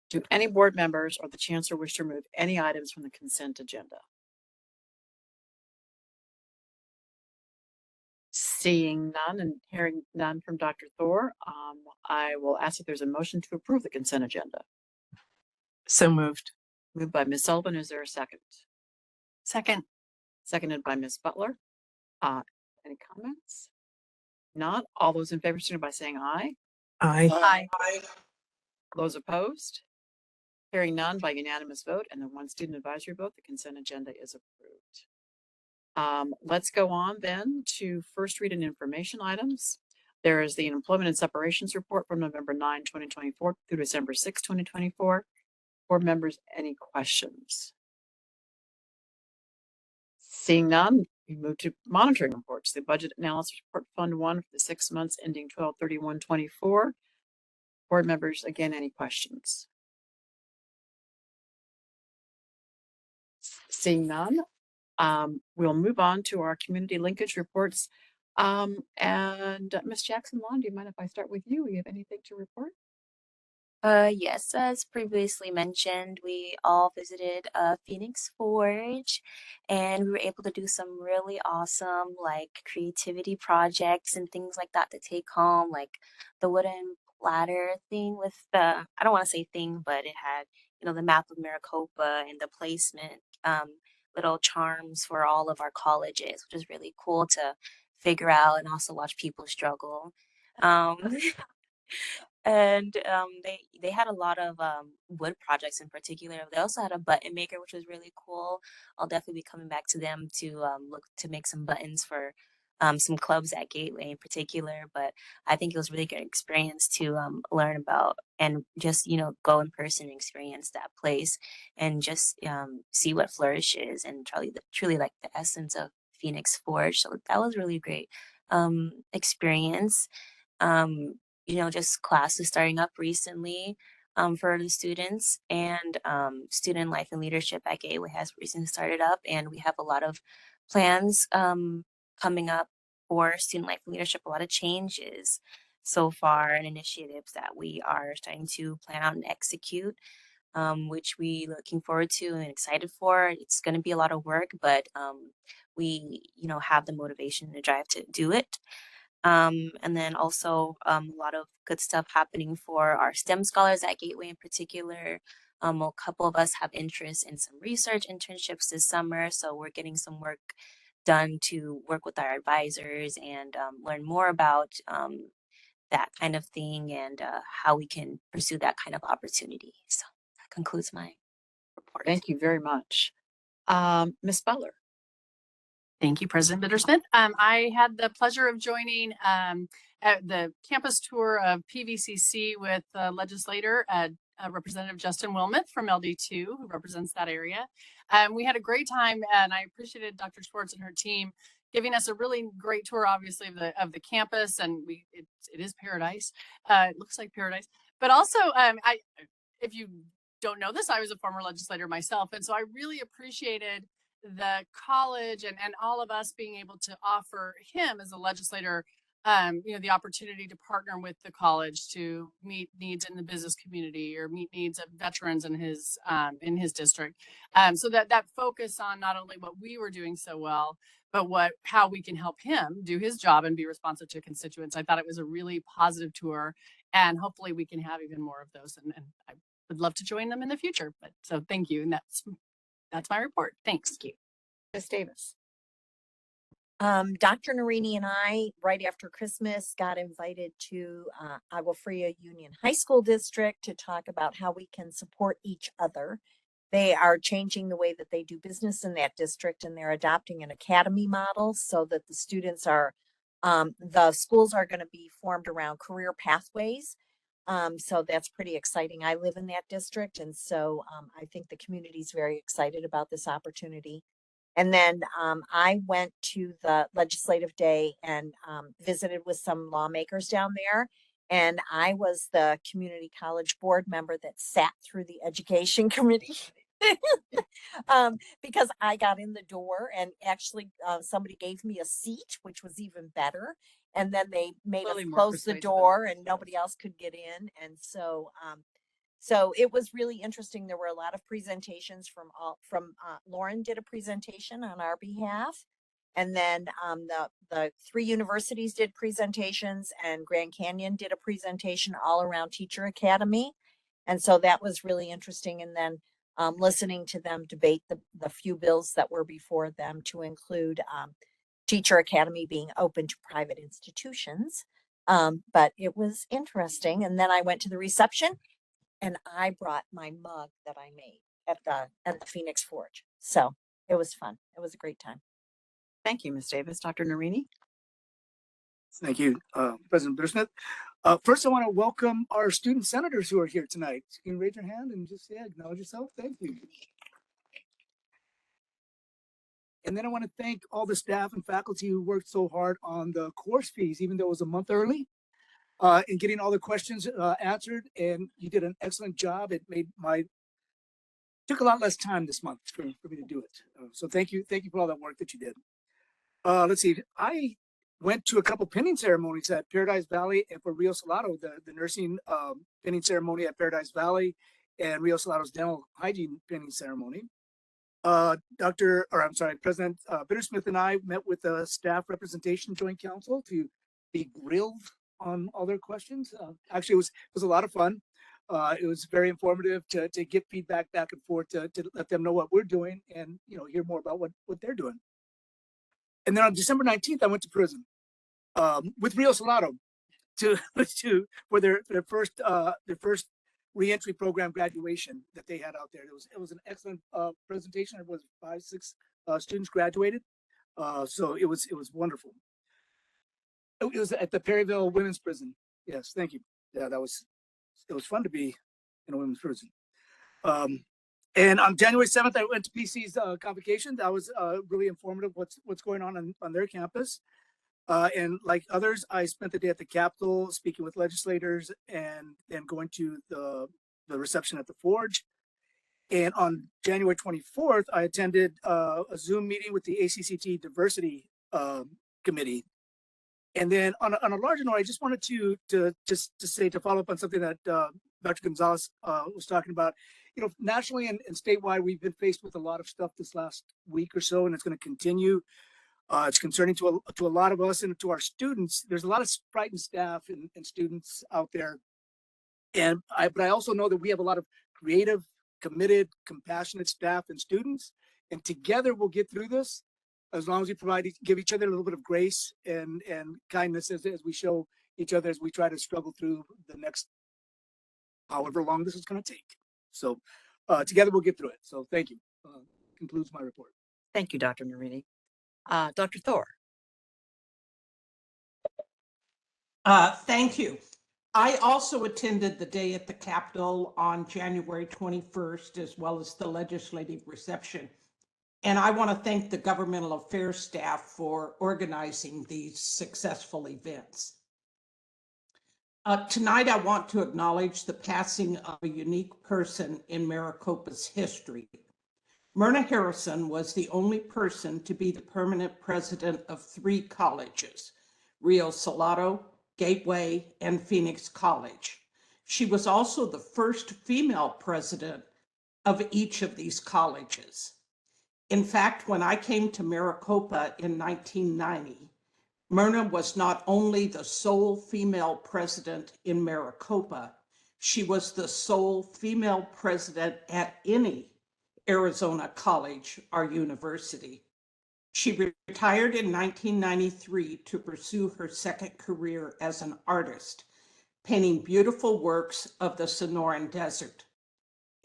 S1: Do any board members or the chancellor wish to remove any items from the consent agenda? Seeing none and hearing none from Dr. Thor, I will ask if there's a motion to approve the consent agenda.
S11: So moved.
S1: Moved by Ms. Sullivan. Is there a second?
S8: Second.
S1: Seconded by Ms. Butler. Any comments? Not. All those in favor, signify by saying aye.
S11: Aye.
S8: Aye.
S1: Those opposed? Hearing none, by unanimous vote and the one student advisory vote, the consent agenda is approved. Let's go on then to first read and information items. There is the employment and separations report from November 9, 2024 through December 6, 2024. Board members, any questions? Seeing none, we move to monitoring reports. The budget analysis report Fund 1 for the 6 months ending 12/31/24. Board members, again, any questions? Seeing none, we'll move on to our community linkage reports. And Ms. Jackson-Lawn, do you mind if I start with you? You have anything to report?
S15: Yes, as previously mentioned, we all visited Phoenix Forge and we were able to do some really awesome like creativity projects and things like that to take home, like the wooden platter thing with the, I don't want to say thing, but it had, the map of Maricopa and the placement, little charms for all of our colleges, which is really cool to figure out and also watch people struggle. Um, and they had a lot of wood projects in particular. They also had a button maker, which was really cool. I'll definitely be coming back to them to look to make some buttons for some clubs at Gateway in particular. But I think it was a really good experience to learn about and just go in person and experience that place and just see what flourishes and truly like the essence of Phoenix Forge. So that was really great experience. Just classes starting up recently for the students, and student life and leadership at Gateway has recently started up, and we have a lot of plans coming up for student life and leadership, a lot of changes so far and initiatives that we are starting to plan out and execute, which we looking forward to and excited for. It's going to be a lot of work, but we have the motivation and the drive to do it. And then also a lot of good stuff happening for our STEM scholars at Gateway in particular. A couple of us have interest in some research internships this summer, so we're getting some work done to work with our advisors and learn more about that kind of thing and how we can pursue that kind of opportunity. So that concludes my report.
S1: Thank you very much. Ms. Butler.
S8: Thank you, President Bittersmith. I had the pleasure of joining at the campus tour of PVCC with legislator Representative Justin Wilmoth from LD2, who represents that area. We had a great time, and I appreciated Dr. Schwartz and her team giving us a really great tour, obviously, of the campus, and it is paradise. It looks like paradise, but also, if you don't know this, I was a former legislator myself, and so I really appreciated the college and all of us being able to offer him as a legislator, the opportunity to partner with the college to meet needs in the business community or meet needs of veterans in his district. So that focus on not only what we were doing so well, but how we can help him do his job and be responsive to constituents. I thought it was a really positive tour, and hopefully we can have even more of those. And I would love to join them in the future. But so thank you. And that's my report. Thanks.
S1: Ms. Davis.
S2: Dr. Narini and I, right after Christmas, got invited to Agua Fria Union High School District to talk about how we can support each other. They are changing the way that they do business in that district, and they're adopting an academy model so that the students are, the schools are going to be formed around career pathways. So that's pretty exciting. I live in that district, and so I think the community is very excited about this opportunity. And then I went to the legislative day and visited with some lawmakers down there. And I was the community college board member that sat through the education committee. Because I got in the door and actually somebody gave me a seat, which was even better. And then they made
S1: Clearly
S2: us
S1: more
S2: close the
S1: persuasive
S2: door
S1: than
S2: and nobody else could get in. And so it was really interesting. There were a lot of presentations from Lauren did a presentation on our behalf. And then the 3 universities did presentations, and Grand Canyon did a presentation all around Teacher Academy. And so that was really interesting. And then listening to them debate the few bills that were before them, to include Teacher Academy being open to private institutions. But it was interesting. And then I went to the reception, and I brought my mug that I made at the Phoenix Forge. So it was fun. It was a great time.
S1: Thank you, Ms. Davis. Dr. Narini?
S16: Thank you, President Bittersmith. First, I want to welcome our student senators who are here tonight. You can raise your hand and just acknowledge yourself. Thank you. And then I want to thank all the staff and faculty who worked so hard on the course fees, even though it was a month early, in getting all the questions answered. And you did an excellent job. It made took a lot less time this month for me to do it. So thank you for all that work that you did. Let's see, I went to a couple pinning ceremonies at Paradise Valley and for Rio Salado, the nursing pinning ceremony at Paradise Valley, and Rio Salado's dental hygiene pinning ceremony. President Bittersmith and I met with the staff representation joint council to be grilled on all their questions. Actually, it was a lot of fun. It was very informative to get feedback back and forth to let them know what we're doing and hear more about what they're doing. And then on December 19th, I went to prison with Rio Salado for their first reentry program graduation that they had out there. It was an excellent presentation. It was 5-6 students graduated, so it was wonderful. It was at the Perryville Women's Prison. Yes, thank you. Yeah, it was fun to be in a women's prison. And on January 7th, I went to PC's convocation. That was really informative. What's going on their campus. And like others, I spent the day at the Capitol speaking with legislators and then going to the reception at the Forge. And on January 24th, I attended a Zoom meeting with the ACCT Diversity Committee. And then on a larger note, I just wanted to follow up on something that Dr. Gonzalez was talking about. Nationally and statewide, we've been faced with a lot of stuff this last week or so, and it's going to continue. It's concerning to a lot of us and to our students. There's a lot of frightened staff and students out there. But I also know that we have a lot of creative, committed, compassionate staff and students, and together we'll get through this as long as we give each other a little bit of grace and kindness as we show each other as we try to struggle through the next however long this is going to take. So together we'll get through it. So thank you. Concludes my report.
S1: Thank you, Dr. Narini. Dr. Thor.
S17: Thank you. I also attended the day at the Capitol on January 21st, as well as the legislative reception. And I want to thank the governmental affairs staff for organizing these successful events. Tonight, I want to acknowledge the passing of a unique person in Maricopa's history. Myrna Harrison was the only person to be the permanent president of 3 colleges, Rio Salado, Gateway, and Phoenix College. She was also the first female president of each of these colleges. In fact, when I came to Maricopa in 1990, Myrna was not only the sole female president in Maricopa, she was the sole female president at any Arizona college or university. She retired in 1993 to pursue her second career as an artist, painting beautiful works of the Sonoran Desert.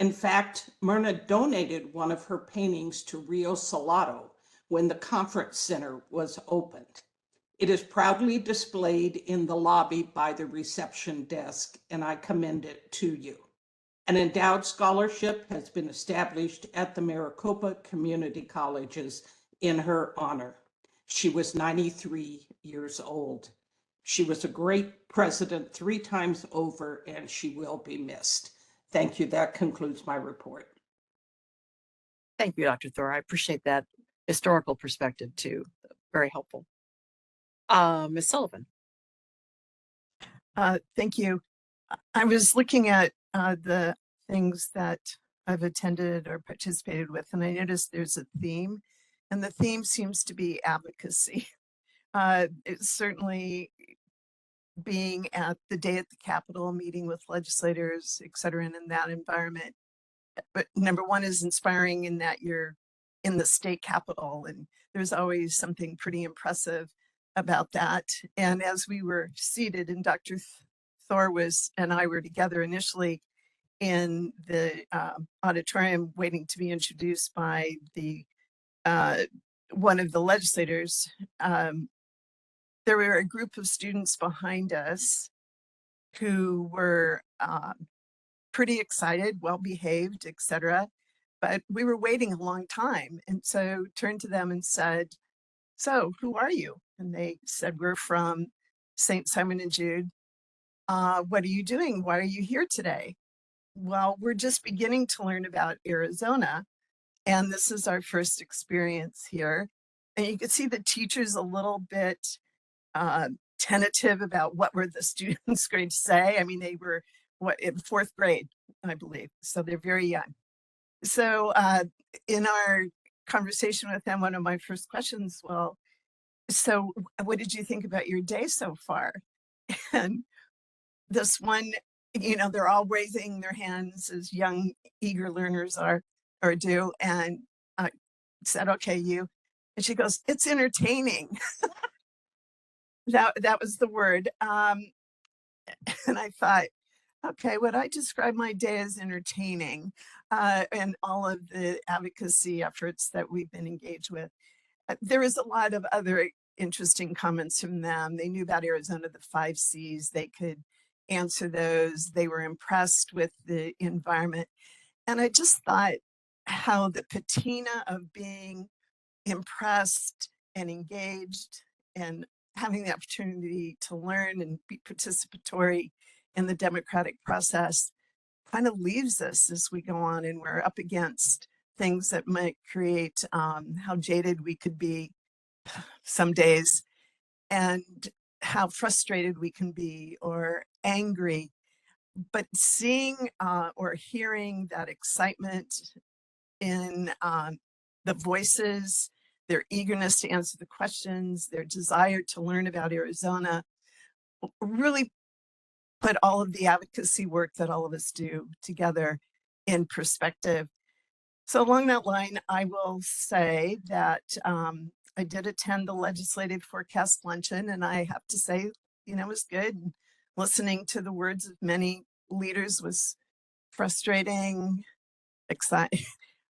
S17: In fact, Myrna donated one of her paintings to Rio Salado when the conference center was opened. It is proudly displayed in the lobby by the reception desk, and I commend it to you. An endowed scholarship has been established at the Maricopa Community Colleges in her honor. She was 93 years old. She was a great president 3 times over, and she will be missed. Thank you. That concludes my report.
S1: Thank you, Dr. Thor. I appreciate that historical perspective too. Very helpful. Ms. Sullivan.
S11: Thank you. I was looking at the things that I've attended or participated with, and I noticed there's a theme, and the theme seems to be advocacy. It's certainly being at the day at the Capitol, meeting with legislators, et cetera, and in that environment. But number one is inspiring in that you're in the state capitol, and there's always something pretty impressive about that. And as we were seated, and Dr. Thor and I were together initially in the auditorium waiting to be introduced by the one of the legislators, there were a group of students behind us who were pretty excited, well behaved, etc. But we were waiting a long time, and so turned to them and said, "So, who are you?" And they said, "We're from St. Simon and Jude." What are you doing? Why are you here today? Well, we're just beginning to learn about Arizona, and this is our first experience here. And you could see the teachers a little bit tentative about what were the students going to say. I mean, they were in 4th grade, I believe, so they're very young. So in our conversation with them, one of my first questions, well, so what did you think about your day so far? And this one, you know, they're all raising their hands as young, eager learners are or do, and I said, "Okay, you," and she goes, "It's entertaining." That was the word. And I thought, okay, would I describe my day as entertaining and all of the advocacy efforts that we've been engaged with? There was a lot of other interesting comments from them. They knew about Arizona, the 5 C's. They could answer those. They were impressed with the environment. And I just thought how the patina of being impressed and engaged and having the opportunity to learn and be participatory in the democratic process kind of leaves us as we go on, and we're up against things that might create how jaded we could be some days, and how frustrated we can be or angry. But seeing or hearing that excitement in the voices, their eagerness to answer the questions, their desire to learn about Arizona, really put all of the advocacy work that all of us do together in perspective. So along that line, I will say that I did attend the Legislative Forecast Luncheon, and I have to say, you know, it was good. Listening to the words of many leaders was frustrating, exciting.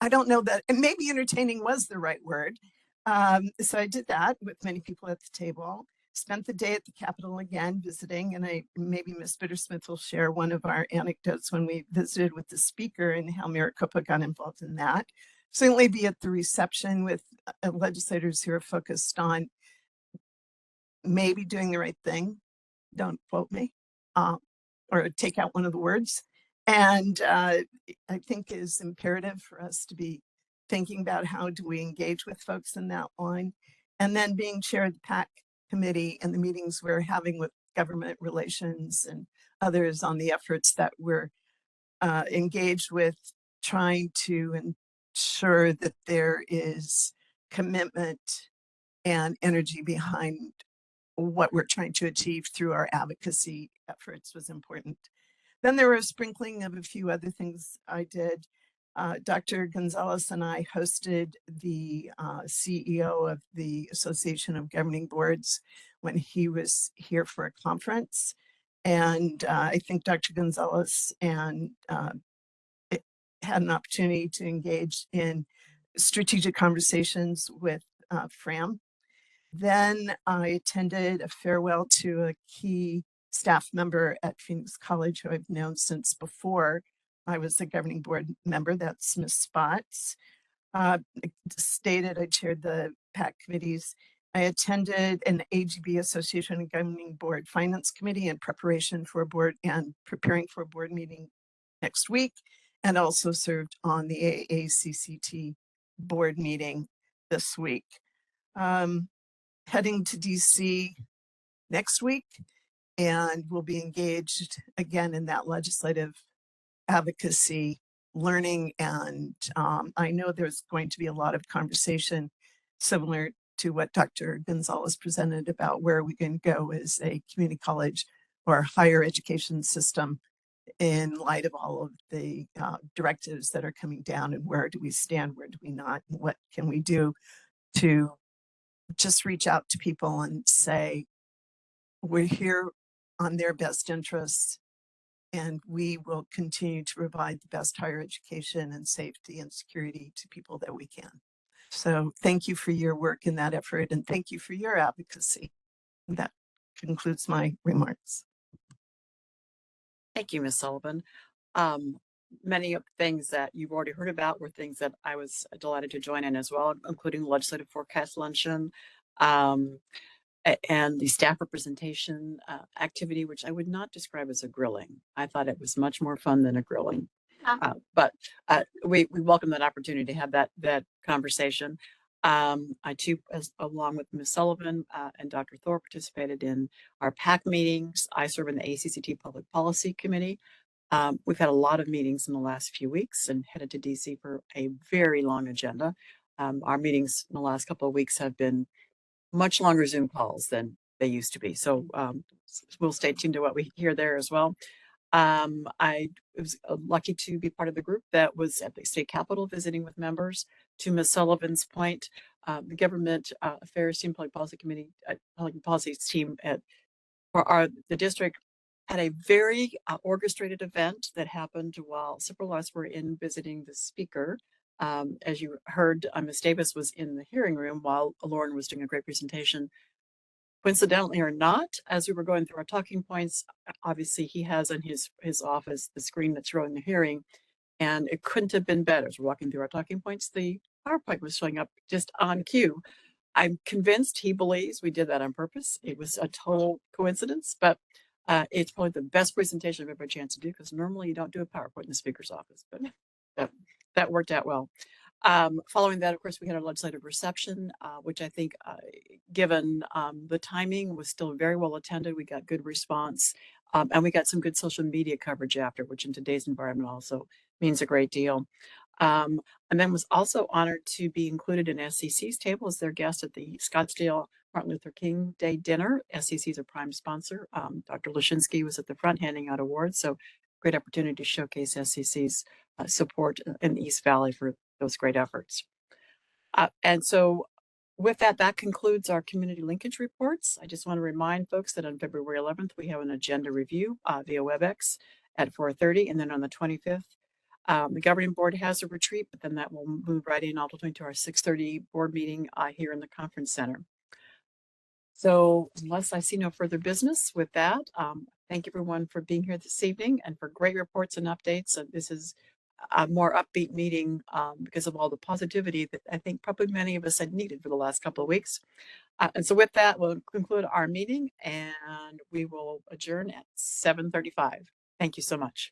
S11: I don't know that, and maybe entertaining was the right word. So I did that with many people at the table, spent the day at the Capitol again visiting, and maybe Ms. Bittersmith will share one of our anecdotes when we visited with the speaker and how Maricopa got involved in that. Certainly be at the reception with legislators who are focused on maybe doing the right thing. Don't quote me, or take out one of the words. And I think is imperative for us to be thinking about how do we engage with folks in that line. And then being chair of the PAC committee and the meetings we're having with government relations and others on the efforts that we're engaged with, trying to ensure that there is commitment and energy behind what we're trying to achieve through our advocacy efforts was important. Then there were a sprinkling of a few other things I did. Dr. Gonzalez and I hosted the CEO of the Association of Governing Boards when he was here for a conference. And I think Dr. Gonzalez and had an opportunity to engage in strategic conversations with Fram. Then I attended a farewell to a key staff member at Phoenix College who I've known since before I was a governing board member. That's Ms. Spots. Stated I chaired the PAC committees. I attended an AGB Association of Governing Board Finance Committee in preparation for a board and preparing for a board meeting next week, and also served on the AACCT board meeting this week. Heading to DC next week, and we'll be engaged again in that legislative advocacy learning. And I know there's going to be a lot of conversation similar to what Dr. Gonzalez presented about where we can go as a community college or higher education system in light of all of the directives that are coming down, and where do we stand, where do we not, and what can we do to just reach out to people and say, we're here on their best interests, and we will continue to provide the best higher education and safety and security to people that we can. So thank you for your work in that effort, and thank you for your advocacy. That concludes my remarks.
S1: Thank you, Ms. Sullivan. Many of the things that you've already heard about were things that I was delighted to join in as well, including legislative forecast luncheon, and the staff representation activity, which I would not describe as a grilling. I thought it was much more fun than a grilling. But we welcome that opportunity to have that conversation. I too, along with Ms. Sullivan and Dr. Thor, participated in our PAC meetings. I serve in the ACCT Public Policy Committee. We've had a lot of meetings in the last few weeks and headed to DC for a very long agenda. Our meetings in the last couple of weeks have been much longer Zoom calls than they used to be. So we'll stay tuned to what we hear there as well. I was lucky to be part of the group that was at the state capitol visiting with members. To Ms. Sullivan's point, the government affairs team, public policy committee, public policy team for the district had a very orchestrated event that happened while several of us were in visiting the speaker. As you heard, Ms. Davis was in the hearing room while Lauren was doing a great presentation. Coincidentally or not, as we were going through our talking points, obviously he has in his office the screen that's showing the hearing, and it couldn't have been better. As we're walking through our talking points, the PowerPoint was showing up just on cue. I'm convinced he believes we did that on purpose. It was a total coincidence, but it's probably the best presentation I've ever had a chance to do, because normally you don't do a PowerPoint in the speaker's office, but that worked out well. Following that, of course, we had our legislative reception, which I think, given the timing, was still very well attended. We got good response, and we got some good social media coverage after, which in today's environment also means a great deal. And then was also honored to be included in SCC's table as their guest at the Scottsdale Martin Luther King Day dinner. SCC is a prime sponsor. Dr. Lashinsky was at the front handing out awards, so great opportunity to showcase SCC's support in the East Valley for those great efforts. And so with that concludes our community linkage reports. I just want to remind folks that on February 11th, we have an agenda review via WebEx at 4:30. And then on the 25th, the governing board has a retreat, but then that will move right in ultimately to our 6:30 board meeting here in the conference center. So unless I see no further business with that, thank everyone for being here this evening and for great reports and updates. And this is a more upbeat meeting because of all the positivity that I think probably many of us had needed for the last couple of weeks. And so with that, we'll conclude our meeting and we will adjourn at 7:35. Thank you so much.